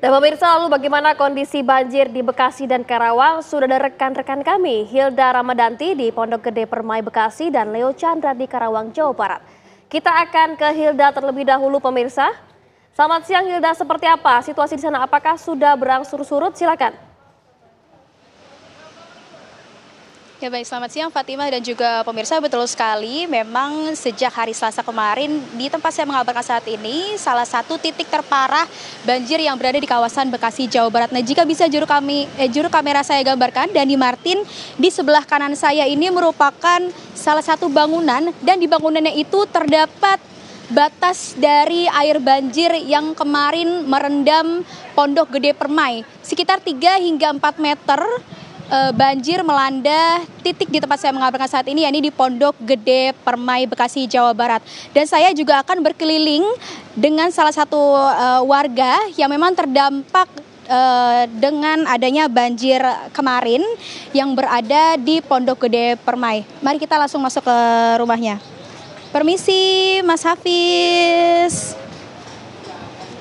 Dan pemirsa, lalu bagaimana kondisi banjir di Bekasi dan Karawang? Sudah ada rekan-rekan kami, Hilda Ramadanti di Pondok Gede Permai Bekasi dan Leo Chandra di Karawang, Jawa Barat. Kita akan ke Hilda terlebih dahulu pemirsa. Selamat siang Hilda, seperti apa situasi di sana? Apakah sudah berangsur surut? Silakan. Ya baik, selamat siang Fatimah dan juga pemirsa. Betul sekali, memang sejak hari Selasa kemarin di tempat saya mengabarkan saat ini, salah satu titik terparah banjir yang berada di kawasan Bekasi, Jawa Barat. Nah, jika bisa juru kamera saya gambarkan, Dani Martin di sebelah kanan saya ini merupakan salah satu bangunan, dan di bangunannya itu terdapat batas dari air banjir yang kemarin merendam Pondok Gede Permai. Sekitar 3 hingga 4 meter banjir melanda titik di tempat saya mengabarkan saat ini, yakni di Pondok Gede Permai Bekasi, Jawa Barat. Dan saya juga akan berkeliling dengan salah satu warga yang memang terdampak dengan adanya banjir kemarin yang berada di Pondok Gede Permai. Mari kita langsung masuk ke rumahnya. Permisi Mas Hafiz.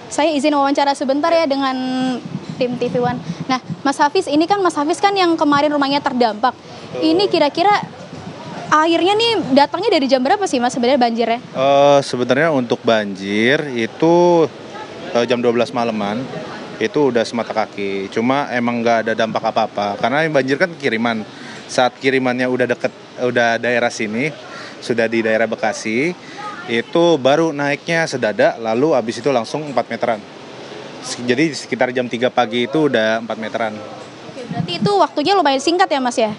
Saya izin wawancara sebentar ya dengan tim TV One. Nah, Mas Hafiz, ini kan Mas Hafiz kan yang kemarin rumahnya terdampak. Ini kira-kira airnya nih datangnya dari jam berapa sih Mas sebenarnya banjirnya? Sebenarnya untuk banjir itu jam 12 malaman itu udah semata kaki. Cuma emang nggak ada dampak apa-apa karena yang banjir kan kiriman. Saat kirimannya udah daerah sini, sudah di daerah Bekasi, itu baru naiknya sedadak, lalu habis itu langsung 4 meteran. Jadi sekitar jam 3 pagi itu udah 4 meteran. Oke, berarti itu waktunya lumayan singkat ya Mas ya?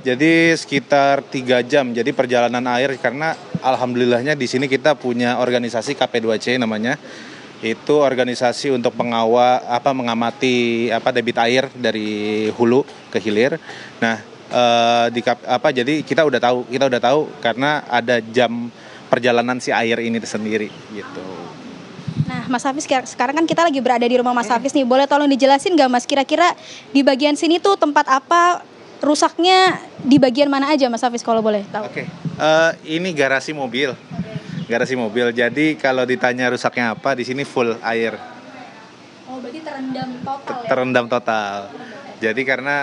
Jadi sekitar 3 jam. Jadi perjalanan air, karena alhamdulillahnya di sini kita punya organisasi KP2C namanya. Itu organisasi untuk mengamati debit air dari hulu ke hilir. Nah, jadi kita udah tahu karena ada jam perjalanan si air ini sendiri gitu. Nah, Mas Hafiz, sekarang kan kita lagi berada di rumah Mas Hafiz nih. Boleh tolong dijelasin nggak Mas, kira-kira di bagian sini tuh tempat apa, rusaknya di bagian mana aja Mas Hafiz kalau boleh tahu? Oke. Ini garasi mobil. Garasi mobil. Jadi kalau ditanya rusaknya apa, di sini full air. Oh, berarti terendam total ya? Terendam total. Jadi karena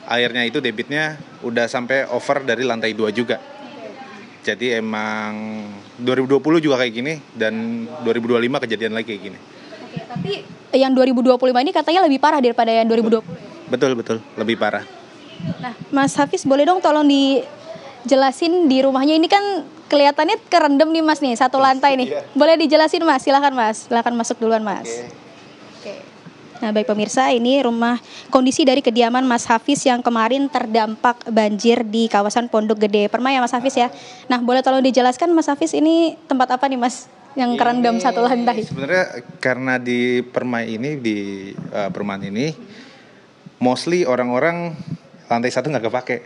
airnya itu debitnya udah sampai over dari lantai 2 juga. Jadi emang 2020 juga kayak gini dan 2025 kejadian lagi kayak gini. Oke, tapi yang 2025 ini katanya lebih parah daripada yang 2020. Betul, lebih parah. Nah, Mas Hafiz boleh dong tolong dijelasin di rumahnya ini kan kelihatannya kerendam nih Mas nih, satu lantai nih. Boleh dijelasin Mas, silakan masuk duluan Mas. Oke. Nah, baik pemirsa, ini kondisi dari kediaman Mas Hafiz yang kemarin terdampak banjir di kawasan Pondok Gede Permai ya Mas Hafiz ya. Nah, boleh tolong dijelaskan Mas Hafiz, ini tempat apa nih Mas yang kerendam satu lantai? Sebenarnya karena di Permai ini, di perumahan ini, mostly orang-orang lantai 1 nggak kepake.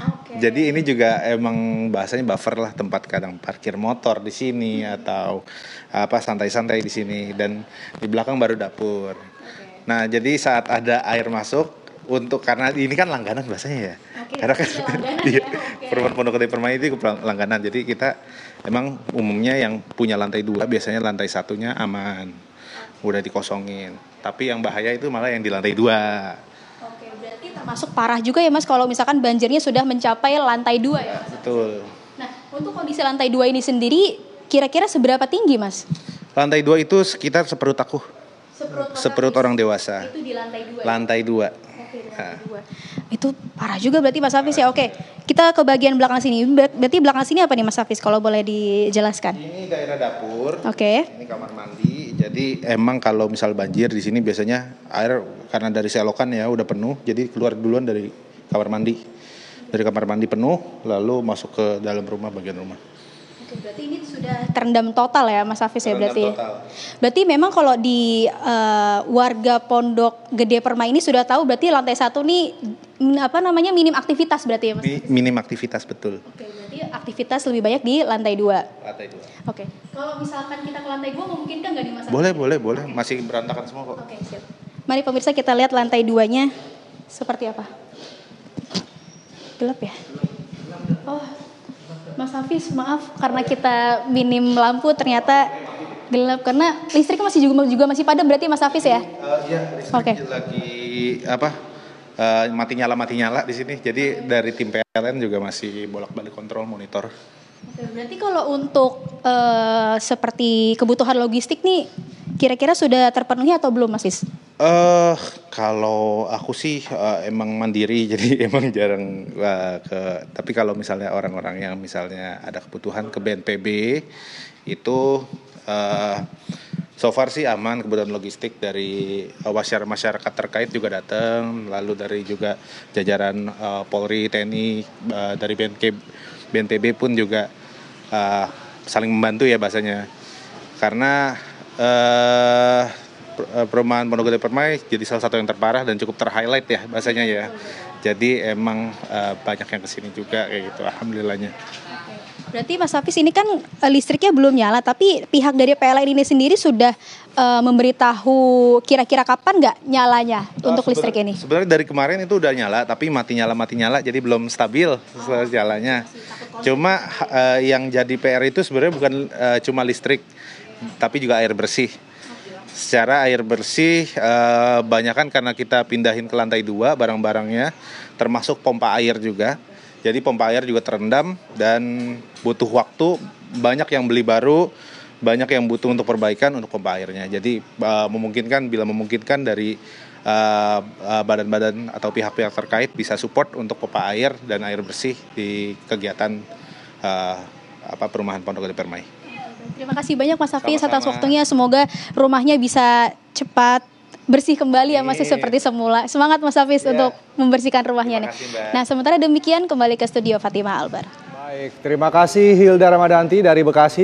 Okay. Jadi ini juga emang bahasanya buffer lah, tempat kadang parkir motor di sini atau santai-santai di sini, dan di belakang baru dapur. Nah, jadi saat ada air masuk, karena ini kan langganan bahasanya ya. Karena kan perumahan Pondok Gede Permai itu langganan. Jadi kita emang umumnya yang punya lantai 2 biasanya lantai 1-nya aman, udah dikosongin. Tapi yang bahaya itu malah yang di lantai 2. Oke, berarti termasuk parah juga ya Mas kalau misalkan banjirnya sudah mencapai lantai 2 ya Mas? Betul. Nah, untuk kondisi lantai 2 ini sendiri kira-kira seberapa tinggi Mas? Lantai 2 itu sekitar seperut aku. Seperut orang dewasa. Itu di lantai 2. Lantai 2. Oke, lantai 2. Itu parah juga berarti Mas Hafiz ya. Oke, kita ke bagian belakang sini. Berarti belakang sini apa nih Mas Hafiz kalau boleh dijelaskan? Ini daerah dapur. Oke. Ini kamar mandi. Jadi emang kalau misal banjir di sini biasanya air karena dari selokan ya udah penuh, jadi keluar duluan dari kamar mandi. Dari kamar mandi penuh, lalu masuk ke dalam rumah, bagian rumah. Berarti ini sudah terendam total ya Mas Hafiz ya berarti. Total. Berarti memang kalau di warga Pondok Gede Permai ini sudah tahu berarti lantai 1 nih minim aktivitas berarti ya Mas? Minim aktivitas, betul. Oke, berarti aktivitas lebih banyak di lantai 2. Lantai 2. Oke. Kalau misalkan kita ke lantai 2 memungkinkan nggak nih Mas? Boleh. Masih berantakan semua kok. Oke, siap. Mari pemirsa kita lihat lantai 2-nya seperti apa. Gelap ya? Oh, Mas Hafiz, maaf karena kita minim lampu ternyata Gelap karena listrik juga masih padam berarti Mas Hafiz ya? Iya, listrik lagi mati nyala di sini. Jadi dari tim PLN juga masih bolak-balik kontrol monitor. Oke, berarti kalau untuk seperti kebutuhan logistik nih kira-kira sudah terpenuhi atau belum Mas Hafiz? Kalau aku sih emang mandiri, jadi emang jarang tapi kalau misalnya orang-orang yang misalnya ada kebutuhan ke BNPB itu so far sih aman, kebutuhan logistik dari masyarakat terkait juga datang, lalu dari juga jajaran Polri, TNI, dari BNPB pun juga saling membantu ya bahasanya. Karena perumahan Pondok Gede Permai jadi salah satu yang terparah dan cukup ter-highlight ya bahasanya ya. Jadi emang banyak yang kesini juga kayak gitu, alhamdulillahnya. Berarti Mas Hafiz ini kan listriknya belum nyala, tapi pihak dari PLN ini sendiri sudah memberitahu kira-kira kapan nggak nyalanya untuk listrik ini? Sebenarnya dari kemarin itu udah nyala, tapi mati nyala, jadi belum stabil jalannya. Cuma yang jadi PR itu sebenarnya bukan cuma listrik, tapi juga air bersih. Secara air bersih, banyakan karena kita pindahin ke lantai 2 barang-barangnya, termasuk pompa air juga. Jadi pompa air juga terendam dan butuh waktu, banyak yang beli baru, banyak yang butuh untuk perbaikan untuk pompa airnya. Jadi bila memungkinkan dari badan-badan atau pihak-pihak terkait bisa support untuk pompa air dan air bersih di kegiatan perumahan Pondok Gede Permai. Terima kasih banyak Mas Hafiz atas waktunya. Semoga rumahnya bisa cepat bersih kembali ya masih seperti semula. Semangat Mas Hafiz untuk membersihkan rumahnya nih. Nah, sementara demikian kembali ke studio Fatimah Albar. Baik, terima kasih Hilda Ramadanti dari Bekasi.